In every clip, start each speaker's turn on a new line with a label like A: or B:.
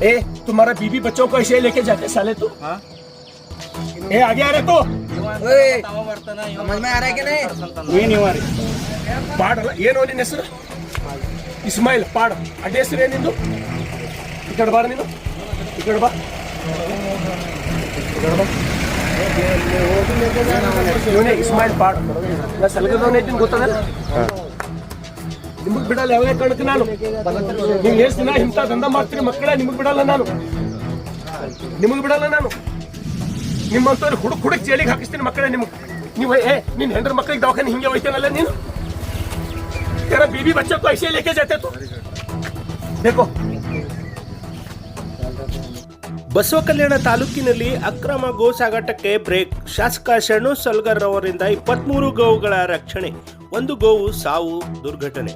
A: ए तुम्हारा बीबी बच्चों को ऐसे ही लेके जाते साले तू? ए आगे आ रहे तो
B: समझ में आ रहा है कि नहीं?
A: ಪಾಡಲ್ಲ ಏನು ನಿನ್ನ ಹೆಸರು? ಇಸ್ಮಾಯಿಲ್ ಪಾಡ. ಅಡ್ಡ ಹೆಸರು ಏನಿಂದು? ಈ ಕಡೆ ಬಾರ ನೀನು, ಈ ಕಡೆ ಬಾ, ಇವನೇ ಇಸ್ಮಾಯಿಲ್ ಪಾಡ. ನಾ ಸಲಗದವನೇ ಇದ್ದೀನಿ ಗೊತ್ತದ? ನಿಮಗೆ ಬಿಡಲ್ಲ ಯಾವಾಗ ಕಣಕ್ಕೆ ನಾನು. ನೀವು ಎಷ್ಟು ದಿನ ಇಂಥ ದಂಧ ಮಾಡ್ತೀರಿ ಮಕ್ಕಳೇ, ನಿಮಗೆ ಬಿಡಲ್ಲ ನಾನು, ನಿಮಗೆ ಬಿಡಲ್ಲ ನಾನು. ನಿಮ್ಮಂತವ್ರು ಹುಡುಕ್ ಜೈಲಿಗೆ ಹಾಕಿಸ್ತೀನಿ ಮಕ್ಕಳೇ. ನೀವು ನಿನ್ನ ಹೆಂಡ್ರ ಮಕ್ಕಳಿಗೆ ದವಾಖಾನೆ ಹಿಂಗೆ ಹೋಯ್ತೇನಲ್ಲ ನೀನು? तेरा बीबी बच्चों को ऐसे लेके जाते तो देखो.
C: ಬಸವ ಕಲ್ಯಾಣ ತಾಲೂಕಿನಲ್ಲಿ ಅಕ್ರಮ ಗೋ ಸಾಗಾಟಕ್ಕೆ ಬ್ರೇಕ್. ಶಾಸಕ ಶರಣು ಸಲ್ಗರ್ ಅವರಿಂದ 23 ಗೋವುಗಳ ರಕ್ಷಣೆ, 1 ಗೋವು ಸಾವು, ದುರ್ಘಟನೆ.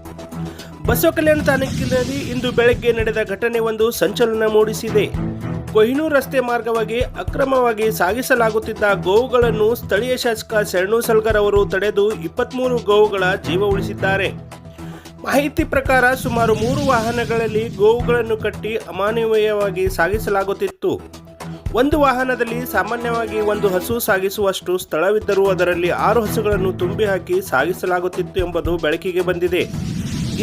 C: ಬಸವ ಕಲ್ಯಾಣ ತಾಲೂಕಿನಲ್ಲಿ ಇಂದು ಬೆಳಗ್ಗೆ ನಡೆದ ಘಟನೆ ಒಂದು ಸಂಚಲನ ಮೂಡಿಸಿದೆ. ಕೊಹಿನೂರು ರಸ್ತೆ ಮಾರ್ಗವಾಗಿ ಅಕ್ರಮವಾಗಿ ಸಾಗಿಸಲಾಗುತ್ತಿದ್ದ ಗೋವುಗಳನ್ನು ಸ್ಥಳೀಯ ಶಾಸಕ ಶರಣು ಸಲ್ಗರ್ ಅವರು ತಡೆದು 23 ಗೋವುಗಳ ಜೀವ ಉಳಿಸಿದ್ದಾರೆ. ಮಾಹಿತಿ ಪ್ರಕಾರ ಸುಮಾರು 3 ವಾಹನಗಳಲ್ಲಿ ಗೋವುಗಳನ್ನು ಕಟ್ಟಿ ಅಮಾನವೀಯವಾಗಿ ಸಾಗಿಸಲಾಗುತ್ತಿತ್ತು. ಒಂದು ವಾಹನದಲ್ಲಿ ಸಾಮಾನ್ಯವಾಗಿ 1 ಹಸು ಸಾಗಿಸುವಷ್ಟು ಸ್ಥಳವಿದ್ದರೂ ಅದರಲ್ಲಿ 6 ಹಸುಗಳನ್ನು ತುಂಬಿ ಹಾಕಿ ಸಾಗಿಸಲಾಗುತ್ತಿತ್ತು ಎಂಬುದು ಬೆಳಕಿಗೆ ಬಂದಿದೆ.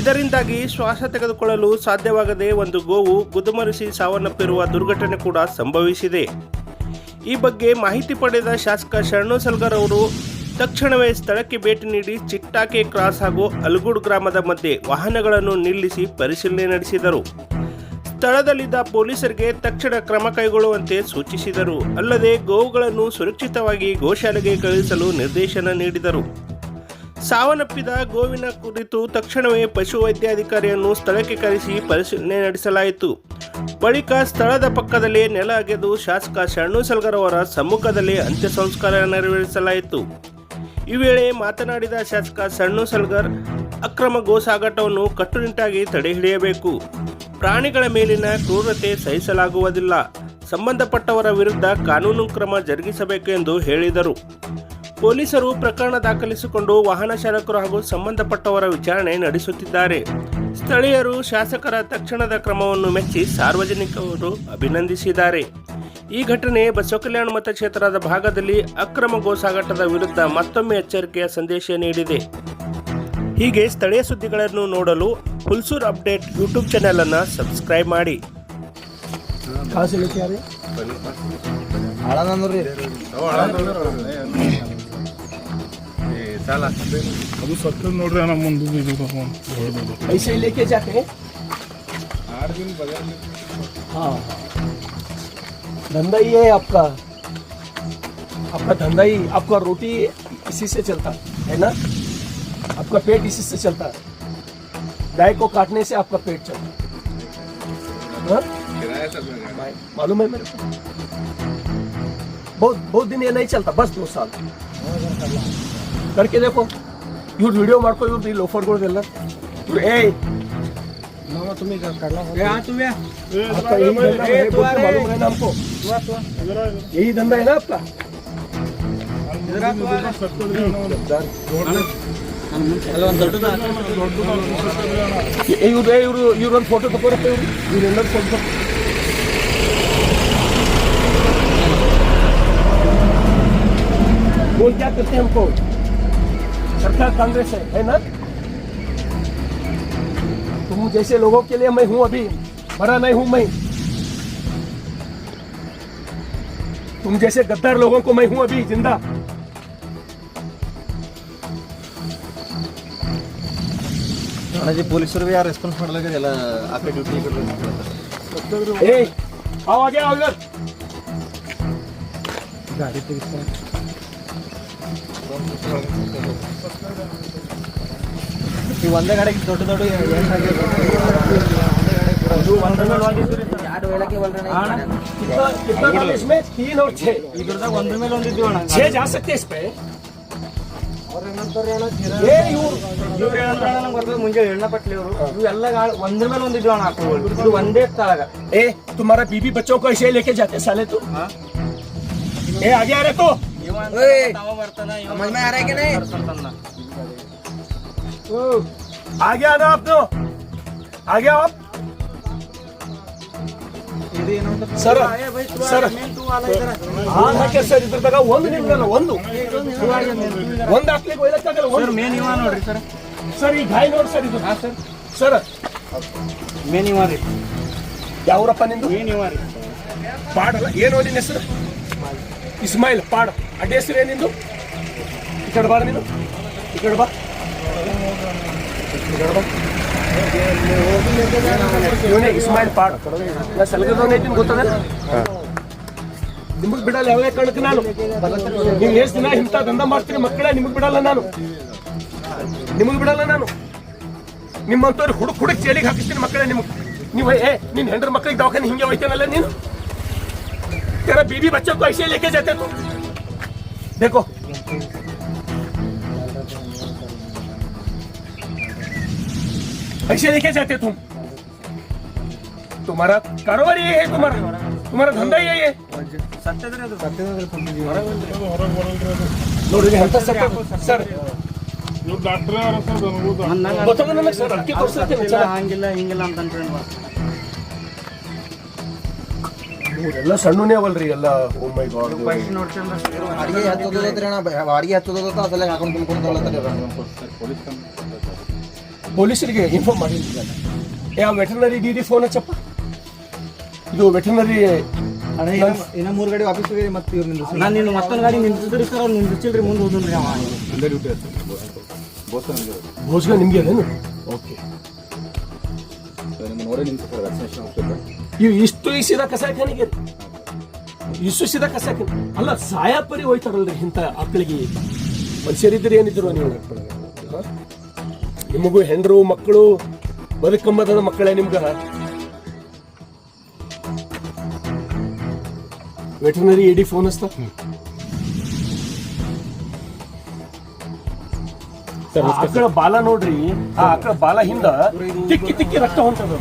C: ಇದರಿಂದಾಗಿ ಶ್ವಾಸ ತೆಗೆದುಕೊಳ್ಳಲು ಸಾಧ್ಯವಾಗದೆ 1 ಗೋವು ಗುದಮರಿಸಿ ಸಾವನ್ನಪ್ಪಿರುವ ದುರ್ಘಟನೆ ಕೂಡ ಸಂಭವಿಸಿದೆ. ಈ ಬಗ್ಗೆ ಮಾಹಿತಿ ಪಡೆದ ಶಾಸಕ ಶರಣು ಸಲ್ಗರ್ ಅವರು ತಕ್ಷಣವೇ ಸ್ಥಳಕ್ಕೆ ಭೇಟಿ ನೀಡಿ ಚಿಟ್ಟಾಕೆ ಕ್ರಾಸ್ ಹಾಗೂ ಅಲ್ಗೂಡ್ ಗ್ರಾಮದ ಮಧ್ಯೆ ವಾಹನಗಳನ್ನು ನಿಲ್ಲಿಸಿ ಪರಿಶೀಲನೆ ನಡೆಸಿದರು. ಸ್ಥಳದಲ್ಲಿದ್ದ ಪೊಲೀಸರಿಗೆ ತಕ್ಷಣ ಕ್ರಮ ಕೈಗೊಳ್ಳುವಂತೆ ಸೂಚಿಸಿದರು. ಅಲ್ಲದೆ ಗೋವುಗಳನ್ನು ಸುರಕ್ಷಿತವಾಗಿ ಗೋಶಾಲೆಗೆ ಕಳುಹಿಸಲು ನಿರ್ದೇಶನ ನೀಡಿದರು. ಸಾವನ್ನಪ್ಪಿದ ಗೋವಿನ ಕುರಿತು ತಕ್ಷಣವೇ ಪಶುವೈದ್ಯಾಧಿಕಾರಿಯನ್ನು ಸ್ಥಳಕ್ಕೆ ಕರೆಸಿ ಪರಿಶೀಲನೆ ನಡೆಸಲಾಯಿತು. ಬಳಿಕ ಸ್ಥಳದ ಪಕ್ಕದಲ್ಲೇ ನೆಲ ಅಗೆದು ಶಾಸಕ ಶರಣು ಸಲ್ಗರ್ ಅವರ ಸಮ್ಮುಖದಲ್ಲೇ ಅಂತ್ಯ ಸಂಸ್ಕಾರ ನೆರವೇರಿಸಲಾಯಿತು. ಈ ವೇಳೆ ಮಾತನಾಡಿದ ಶಾಸಕ ಶರಣು ಸಲ್ಗರ್, ಅಕ್ರಮ ಗೋ ಸಾಗಾಟವನ್ನು ಕಟ್ಟುನಿಟ್ಟಾಗಿ ತಡೆಹಿಡಿಯಬೇಕು. ಪ್ರಾಣಿಗಳ ಮೇಲಿನ ಕ್ರೂರತೆ ಸಹಿಸಲಾಗುವುದಿಲ್ಲ. ಸಂಬಂಧಪಟ್ಟವರ ವಿರುದ್ಧ ಕಾನೂನು ಕ್ರಮ ಜರುಗಿಸಬೇಕು ಎಂದು ಹೇಳಿದರು. ಪೊಲೀಸರು ಪ್ರಕರಣ ದಾಖಲಿಸಿಕೊಂಡು ವಾಹನ ಚಾಲಕರು ಹಾಗೂ ಸಂಬಂಧಪಟ್ಟವರ ವಿಚಾರಣೆ ನಡೆಸುತ್ತಿದ್ದಾರೆ. ಸ್ಥಳೀಯರು ಶಾಸಕರ ತಕ್ಷಣದ ಕ್ರಮವನ್ನು ಮೆಚ್ಚಿ ಸಾರ್ವಜನಿಕರು ಅಭಿನಂದಿಸಿದ್ದಾರೆ. ಈ ಘಟನೆ ಬಸವ ಕಲ್ಯಾಣ ಮತಕ್ಷೇತ್ರದ ಭಾಗದಲ್ಲಿ ಅಕ್ರಮ ಗೋ ಸಾಗಾಟದ ವಿರುದ್ಧ ಮತ್ತೊಮ್ಮೆ ಎಚ್ಚರಿಕೆಯ ಸಂದೇಶ ನೀಡಿದೆ. ಹೀಗೆ ಸ್ಥಳೀಯ ಸುದ್ದಿಗಳನ್ನು ನೋಡಲು ಹುಲ್ಸೂರ್ ಅಪ್ಡೇಟ್ ಯೂಟ್ಯೂಬ್ ಚಾನೆಲ್ ಅನ್ನು ಸಬ್ಸ್ಕ್ರೈಬ್ ಮಾಡಿ.
D: ಅದು ಸತ್ತು ನೋಡ್ರಿ ನಮ್ಮ ಮುಂದೆ
A: ऐसे ही लेके जाते हैं. हाँ, धंधा ही है आपका धंधा ही, आपका रोटी इसी से चलता है ना, आपका पेट इसी से चलता है. गाय को काटने से आपका पेट चलता है. मालूम है मेरे को. बहुत दिन ये नहीं चलता, बस 2 साल करके देखो. ಇವ್ರು ವಿಡಿಯೋ ಮಾಡ್ಕೋ, ಇವ್ರದ್ದು ಈ ಲೋಫರ್ಗಳೆಲ್ಲ. ಏ तुम्हें हमको यही धंधा है ना आपका? ಇವ್ರೊಂದು ಫೋಟೋ ತಗೋರಪ್ಪ. ಇವರೆಲ್ಲರೂ ಫೋಟೋ बोल क्या करते हैं हमको? सरकार कांग्रेस है ना? तुम जैसे लोगों के लिए मैं हूं, अभी मरा नहीं हूं मैं. तुम जैसे गद्दार लोगों को मैं हूं अभी जिंदा.
B: जी ಪೊಲೀಸರು ಯಾರು ರೆಸ್ಪಾನ್ಸ್ ಮಾಡಲಾಗಿಲ್ಲ, ಎಲ್ಲ ಆ ಕಡೆ ಡ್ಯೂಟಿ
A: करते. ए आओ आगे आओ इधर. गाड़ी पे
B: ಈ ಒಂದೇ ಗಾಡಿಗೆ ದೊಡ್ಡ
A: कितना इसमें 3 और 6
B: ಇದ್ರದಾಗ ಒಂದ್ರ ಮೇಲೆ ಒಂದಿದ್ದೀವಿ ಅಣ್ಣ.
A: 6 जा सकते हैं इस पे.
B: ಮುಂಜೆ ಎಣ್ಣ ಪಟ್ಲಿ ಅವರು ಇವೆಲ್ಲ ಒಂದ್ರ ಮೇಲೆ ಒಂದಿದ್ವಿ ಅಣ್ಣ. ಇದು ಒಂದೇ ಸ್ಥಳಗ.
A: ए तुम्हारा बीबी बच्चों को ऐसे लेके जाते साले तू? ए आगे आ रहे तो
B: समझ में आ रहा है कि नहीं?
A: आगे आना आप तो, आगे आओ आप. ಸರ್ ಸರ್ ಹಾಲು ಹಾಕ್ಯಾರ ಸರ್ ಇದ್ರದಾಗ ಒಂದು ನಿಮ್ಗಲ್ಲ ಒಂದು ಹಾಕ್ಲಿಕ್ಕೆ ಒಯ್ಯಕ್ಕಾಗಲ್ಲ ಒಂದು
B: ಮೇನ್ ಇವ ನೋಡ್ರಿ ಸರ್.
A: ಸರ್ ಈ ಗಾಯ ನೋಡಿ ಸರ್ ಇದು
B: ಸರ್
A: ಸರ್
B: ಮೇನ್ ಇವ ರೀ.
A: ಯಾವ್ರಪ್ಪ ನಿಂದು
B: ಮೇನ್ ಇವ ರೀ.
A: ಪಾಡಲ್ಲ ಏನು ನಿನ್ನ ಹೆಸರು? ಇಸ್ಮಾಯಿಲ್ ಪಾಡ್. ಅಡ್ಡ ಹೆಸರು ಏನಿಂದು? ಈ ಕಡೆ ಬಾರ ನೀನು, ಈ ಕಡೆ ಬಾ, ಇವನೇ ಇಸ್ಮಾಯಿಲ್ ಪಾಡ್. ನಾ ಸಲಗದವನ್ನ ಐತಿನ ಗೊತ್ತದ ನಿಮಗ್ ಬಿಡಲ್ಲ ಯಾವೇ ಕಾರಣಕ್ಕೆ ನಾನು. ನೀವು ಎಷ್ಟು ದಿನ ಇಂಥ ದಂಧ ಮಾಡ್ತೀರಿ ಮಕ್ಕಳೇ, ನಿಮಗ್ ಬಿಡಲ್ಲ ನಾನು, ನಿಮಗ್ ಬಿಡಲ್ಲ ನಾನು. ನಿಮ್ಮಂತವ್ರು ಹುಡುಕ್ ಜೈಲಿಗೆ ಹಾಕಿಸ್ತೀನಿ ಮಕ್ಕಳೇ. ನಿಮ್ಗೆ ನೀವು ನಿನ್ನ ಹೆಂಡ್ರ ಮಕ್ಕಳಿಗೆ ದವಾಖಾನೆ ಹಿಂಗೆ ಹೋಯ್ತೇನಲ್ಲ ನೀನು. तेरा बीवी बच्चों को ऐसे लेके जाते तुम. देखो ऐसे लेके जाते तुम. तुम्हारा कारोबार ये है, तुम्हारा धंधा ये है. ನೋಡ್ರಿ ಅಂತ ಸರ್
D: ಇವ್ರು ಡಾಕ್ಟ್ರೇ ಅವರ ಸರ್ ನನಗೂ
A: ಗೊತ್ತಾಗ ನನಗೆ ಸರ್ ಅಕ್ಕಿ ತೋರಿಸ್ತೀನಿ.
B: ಹಂಗಿಲ್ಲ ಹಿಂಗಿಲ್ಲ ಅಂತಂದ್ರೆ
A: ಎಲ್ಲ ಸಣ್ಣನೇ ಅವಲ್ರಿ ಎಲ್ಲ. ಓ ಮೈ ಗಾಡ್.
E: ಬಾಡಿಗೆ ಹತ್ತೋದೈತ್ರಿ ಅಣ್ಣ, ಬಾಡಿಗೆ ಹತ್ತೋದತ್ತ ಅದೆಲ್ಲ ಹಾಕೊಂಡು ತುಂಬ್ಕೊಂಡು
A: ಪೊಲೀಸರಿಗೆ ಇನ್ಫಾರ್ಮ್ ಮಾಡಿಲ್ಲ. ಯಾವ ವೆಟರ್ನರಿ ಡಿ ಫೋನ್ ಹಚ್ಚಪ್ಪ. ಇದು ವೆಟರ್ನರಿ
E: ಇನ್ನ 3 ಗಾಡಿ ವಾಪಸ್ ಹೋಗಿ ಮತ್ತೆ ಇವ್ರು ನಿಂದ್ರಿಸಿ.
B: ನಾನು ನಿನ್ನ ಮತ್ತೊಂದು ಗಾಡಿ ನಿಂತಿದ್ರಿ ಸರ್, ಅವ್ರು ನಿಂದಿಸಿಲ್ರಿ, ಮುಂದೆ ಹೋದ್ರಿ ಅವ.
A: ಭೋಜ್ಗ ನಿಮ್ಗೆ ಅದೇನು? ಓಕೆ. ಇವು ಇಷ್ಟು ಸೀದಾ ಕಸಾಖಾನಿಗೆ, ಇಷ್ಟು ಸೀದಾ ಕಸಾಖಾನೆ ಅಲ್ಲ, ಸಾಯಾಪರಿ ಹೋಯ್ತಾರಲ್ರಿ ಇಂಥ ಆಕಳಿಗೆ. ಮನುಷ್ಯರಿದ್ರೆ ಏನಿದ್ರು ನೀವು, ನಿಮಗೂ ಹೆಂಡ್ರು ಮಕ್ಕಳು ಬದುಕಂಬದ ಮಕ್ಕಳೇ ನಿಮ್ಗ. ವೆಟರ್ನರಿ ಎಡಿ ಫೋನ್ ಹಚ್ತಾ ಆಕಳ ಬಾಲ ನೋಡ್ರಿ, ಆ ಆಕಳ ಬಾಲ ಹಿಂದ ತಿಕ್ಕಿ ರಕ್ತ ಹೊಂಟದ.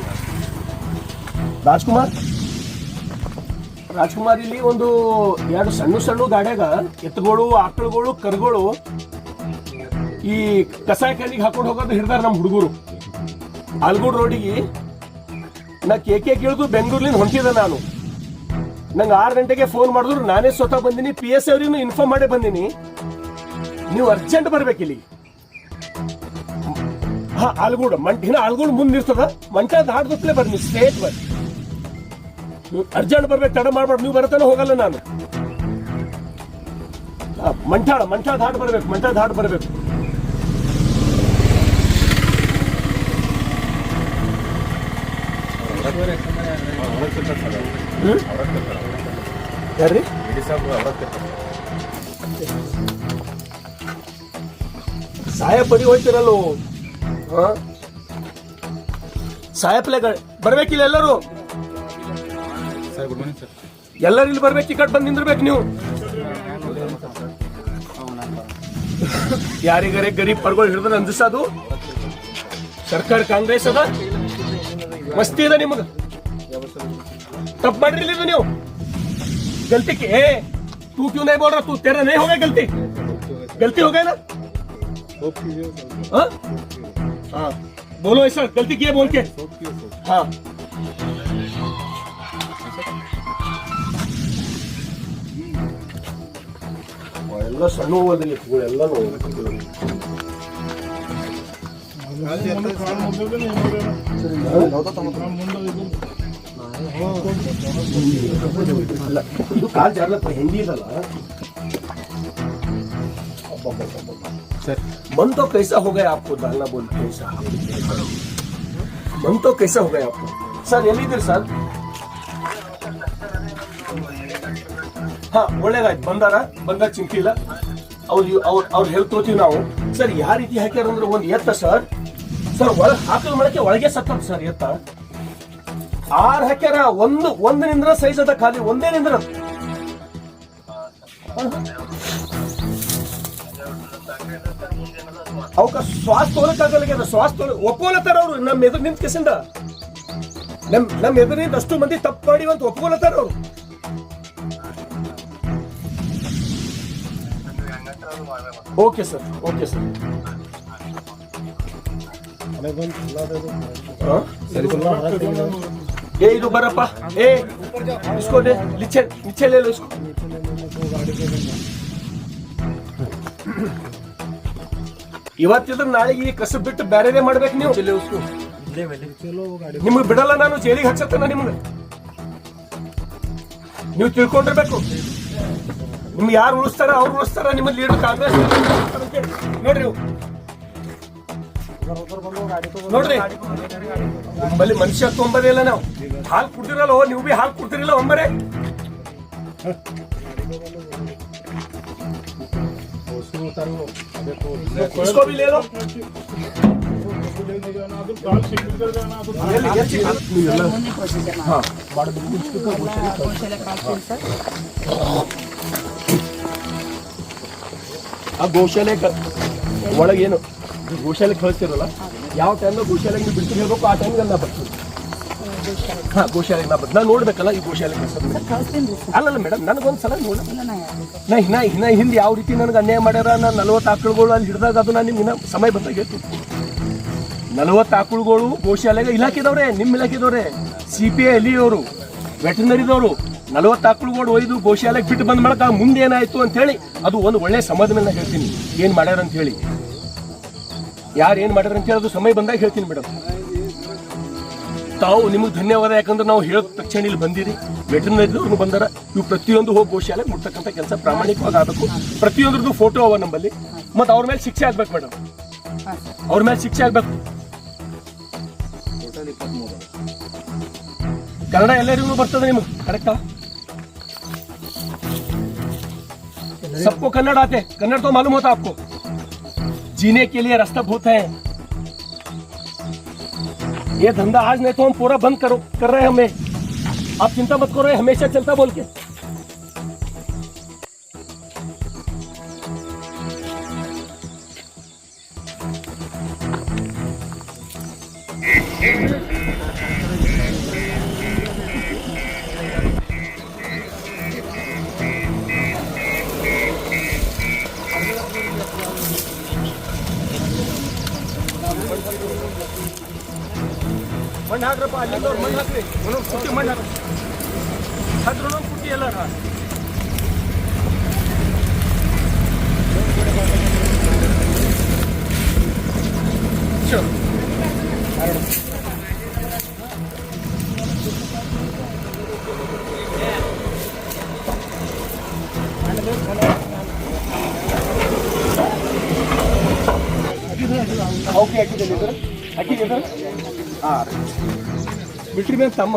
A: ರಾಜ್ಕುಮಾರ್ ಇಲ್ಲಿ ಒಂದು 2 ಸಣ್ಣ ಗಾಡ್ಯಾಗ ಎತ್ತುಗಳು, ಆಕಳುಗಳು, ಕರುಗಳು ಈ ಕಸಾಯಿಖಾನಿಗೆ ಹಾಕೊಂಡು ಹೋಗೋದು ಹಿಡ್ದಾರ ನಮ್ಮ ಹುಡುಗರು. ಆಲ್ಗೂಡ್ ರೋಡಿಗೆ ನಾ ಕೇಕೆ ಕೇಳಿದು ಬೆಂಗಳೂರ್ಲಿಂದ ಹೊಂಟಿದ್ದೆ ನಾನು. ನಂಗೆ 6 ಗಂಟೆಗೆ ಫೋನ್ ಮಾಡಿದ್ರು, ನಾನೇ ಸ್ವತಃ ಬಂದಿನಿ. PS ಅವ್ರಿಗೂ ಇನ್ಫಾರ್ಮ್ ಮಾಡೇ ಬಂದಿನಿ, ನೀವು ಅರ್ಜೆಂಟ್ ಬರ್ಬೇಕು ಇಲ್ಲಿ. ಹಾ, ಆಲ್ಗೂಡ್ ಆಲ್ಗೂಡ್ ಮುಂದೆ ಇರ್ತದ, ಮಂಟ ದಾಟ್ದಕ್ಲೇ ಬರ್ನಿ, ಸ್ಟ್ರೇಟ್ ಬರ್ರಿ. ಅರ್ಜೆಂಟ್ ಬರ್ಬೇಕು, ತಡ ಮಾಡ್ಬಾರ್ದು. ನೀವು ಬರತಾನೆ ಹೋಗಲ್ಲ ನಾನು. ಮಂಠ ದಾಟ್ ಬರ್ಬೇಕು. ಯಾರ್ರಿ ಸಾಯ ಪಡಿ ಹೋಯ್ತಿರಲ್ಲೋ. ಸಾಯಪ್ಲೆ ಬರ್ಬೇಕಿಲ್ಲ ಎಲ್ಲರೂ. ಎಲ್ಲರೂ ಇಲ್ಲಿ ಬರ್ಬೇಕು, ಈ ಕಡೆ ಬಂದು ನಿಂದಿರ್ಬೇಕು ನೀವು. ಯಾರಿಗಾರೆ ಗರೀಬ್ ಪರ್ಗಳು ಹಿಡಿದ್ರೆ ಅಂದಿಸೋದು ಸರ್ಕಾರ ಕಾಂಗ್ರೆಸ್ ಅದ, ಮಸ್ತಿ ಅದ ನಿಮಗ. ತಪ್ಪು ಮಾಡ್ರಿ ನೀವು. गलती की है, तू क्यों नहीं बोल रहा? तू तेरा नहीं होगा गलती हो गया ना? हाँ बोलो ऐसा, गलती की है बोल के. हाँ ಎಲ್ಲ ಸಣ್ಣ ಹೋಗೋದಿಲ್ಲ ಎಲ್ಲ ಇದು ಕಾಲ್ ಜಾರ್ಲಪ್ಪ ಹಿಂದಿ ಇದಲ್ಲ. मन तो कैसा हो गया आपको डालना बोल कैसा मन तो कैसा हो गया आपको सर ಎಲ್ಲಿದ್ದೀರಿ ಸರ್? ಹಾ ಒಳ್ಳೇದಾಯ್ತು, ಬಂದಾಗ ಚಿಂತೆ ಇಲ್ಲ. ಅವ್ರು ಹೇಳ್ತೋತೀವಿ ನಾವು. ಸರ್ ಯಾವ ರೀತಿ ಹಾಕ್ಯಾರಂದ್ರೆ ಒಂದು ಎತ್ತ ಸರ್ ಒಳಗೆ ಹಾಕಲ್ ಮಾಡಕ್ಕೆ ಒಳಗೆ ಸತ್ತ ಸರ್ ಎತ್ತ 6 ಹಾಕ್ಯಾರ. ಒಂದು ನಿಂದ್ರ ಸೈಜ್ ಅದ, ಖಾಲಿ ಒಂದೇ ನಿಂದ್ರ. ಅವಕ್ಕ ಶ್ವಾಸ ತೋಲಕ್ಕಾಗಲ್ಲ, ಶ್ವಾಸ ಒಪ್ಕೊಳತ್ತಾರ ಅವ್ರು. ನಮ್ಮ ಎದುರು ನಿಂತ ಕೆಸಿಂದ ನಮ್ಮ ಎದುರಿಂದ ಅಷ್ಟು ಮಂದಿ ತಪ್ಪು ಮಾಡಿ ಅಂತ ಒಪ್ಕೊಳತ್ತಾರ ಅವ್ರು. Okay sir. ए इधर बरप्पा ए इसको दे नीचे नीचे ले लो इसको ಇವತ್ತಿದ್ರೆ ನಾಳೆಗೆ ಈ ಕಸಬ್ ಬಿಟ್ಟು ಬೇರೆದೇ ಮಾಡ್ಬೇಕು ನೀವು ನಿಮ್ಗೆ ಬಿಡಲ್ಲ ನಾನು ಜೈಲಿಗೆ ಹಾಕ್ಸತ್ತೇನ ನಿಮ್ಗೆ ನೀವು ತಿಳ್ಕೊಂಡಿರ್ಬೇಕು ನಿಮ್ಗೆ ಯಾರು ಉಳಿಸ್ತಾರ ಅವ್ರು ಉಳಿಸ್ತಾರ ನಿಮ್ಮ ಲೀಡರ್ ಕಾಂಗ್ರೆಸ್ ನೋಡ್ರಿ ನೋಡ್ರಿ ನಿಮ್ಮಲ್ಲಿ ಮನುಷ್ಯ ತೊಂಬದೇ ಇಲ್ಲ ನಾವು ಹಾಲು ಕುಡ್ದಿರಲ್ಲ ನೀವು ಬಿ ಹಾಲು ಕುಡ್ತಿರಿಲ್ಲ ಒಂಬರೇ इसको भी ले लो ಆ ಗೋಶಾಲೆ ಒಳಗೇನು ಗೋಶಾಲೆ ಕಳಿಸ್ತಿರಲ್ಲ ಯಾವ ಟೈಮ್ನಾಗ ಗೋಶಾಲೆಗೆ ನೀವು ಬಿಡ್ತೀನಿ ಹೇಳ್ಬೇಕು ಆ ಟೈಮ್ಗೆ ನಾ ಬರ್ತೀನಿ ಹಾ ಗೋಶಾಲೆಗೆ ನಾ ಬರ್ತೀನಿ ನಾನು ನೋಡ್ಬೇಕಲ್ಲ ಈ ಗೋಶಾಲೆ ಅಲ್ಲಲ್ಲ ಮೇಡಮ್ ನನಗೊಂದ್ಸಲ ನೋಡ ನಾ ಹಿಂದೆ ಯಾವ ರೀತಿ ನನಗೆ ಅನ್ಯಾಯ ಮಾಡ್ಯಾರ ನಾನು 40 ಆಕಳುಗಳು ಅಲ್ಲಿ ಹಿಡಿದಾಗ ಅದು ನಾನು ನಿಮ್ಗೆ ಸಮಯ ಬಂದಾಗ ಹೇಳ್ತೀನಿ 40 ಆಕಳುಗಳು ಗೋಶಾಲೆಗೆ ಇಲಾಖೆದವ್ರೆ ನಿಮ್ಮ ಇಲಾಖೆದವ್ರೆ CPI ಅಲ್ಲಿ ಅವರು ವೆಟರ್ನರಿದವರು 40 ಆಕಳುಗಳು ಒಯ್ದು ಗೋಶಾಲೆಗೆ ಬಿಟ್ಟು ಬಂದ್ ಮಾಡಕ ಮುಂದೆ ಏನಾಯ್ತು ಅಂತ ಹೇಳಿ ಅದು ಒಂದು ಒಳ್ಳೆ ಸಮಾಜದ ಮೇಲೆ ಹೇಳ್ತೀನಿ ಏನ್ ಮಾಡ್ಯಾರ ಅಂತ ಹೇಳಿ ಯಾರು ಏನ್ ಮಾಡ್ಯಾರ ಅಂತ ಹೇಳಿ ಅದು ಸಮಯ ಬಂದಾಗ ಹೇಳ್ತೀನಿ ಮೇಡಮ್ ತಾವು ನಿಮಗೆ ಧನ್ಯವಾದ ಯಾಕಂದ್ರೆ ನಾವು ಹೇಳಿದ ತಕ್ಷಣ ಇಲ್ಲಿ ಬಂದಿರಿ ವೆಟರ್ನರಿದವ್ರು ಬಂದಾರ ಇವು ಪ್ರತಿಯೊಂದು ಹೋಗಿ ಗೋಶಾಲೆಗೆ ಮುಟ್ತಕ್ಕಂಥ ಕೆಲಸ ಪ್ರಾಮಾಣಿಕವಾಗಿ ಆಗಬೇಕು ಪ್ರತಿಯೊಂದ್ರದ್ದು ಫೋಟೋ ಅವ ನಮ್ಮಲ್ಲಿ ಮತ್ತೆ ಅವ್ರ ಮೇಲೆ ಶಿಕ್ಷೆ ಆಗ್ಬೇಕು ಮೇಡಮ್ ಅವ್ರ ಮೇಲೆ ಶಿಕ್ಷೆ ಆಗ್ಬೇಕು ಕನ್ನಡ ಎಲ್ಲರಿಗೂ ಬರ್ತದೆ ನಿಮ್ಗೆ ಕರೆಕ್ಟಾ सबको कन्नड़ आते कन्नड़ तो मालूम होता आपको जीने के लिए रास्ता बहुत है ये धंधा आज नहीं तो हम पूरा बंद कर रहे हैं हमें आप चिंता मत करो हमेशा चलता बोल के ಮಣ್ಣು ಹಾಕ್ರಪ್ಪ ಅಲ್ಲಿಂದ ಅವ್ರು ಮಣ್ಣು ಹಾಕ್ರಿ ಒಂದೊಂದು ಪುಟ್ಟಿ ಮಣ್ಣು ಹಾಕ್ರಿ ಹಾಕ್ರಿ ಒಂದೊಂದು ಪುಟ್ಟಿ ಎಲ್ಲಾರ ಓಕೆ ಹಾಕಿದ್ದೇನೆ ಹಾಕಿದ್ದೆ ಹಾಂ ಬಿಟ್ರಿ ಬೇಗ ತಮ್ಮ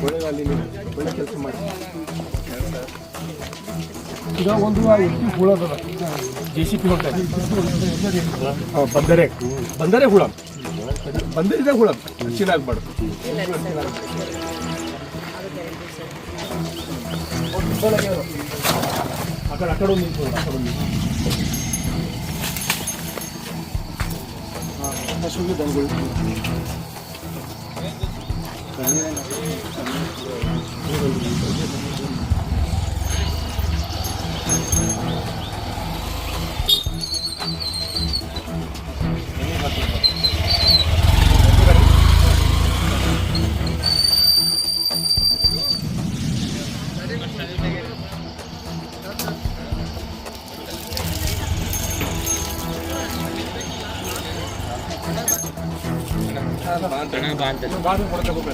A: ಒಳ್ಳೆಯಲ್ಲಿ ಒಳ್ಳೆ ಕೆಲಸ ಮಾಡಿ ಈಗ ಒಂದು ಎತ್ತಿ ಹುಳದ JCP ಹೋಗ್ತಾರೆ ಹಾಂ ಬಂದರೆ ಹುಳ ಬಂದರಿದೆ ಹುಳ ಚೆನ್ನಾಗ್ಬಾರ್ದು ಆ ಕಡೆ ಒಂದು ಹಸುಗೆ ದನಗಳು ಬಾಂಧ್ ಕೊಡ್ತೇವೆ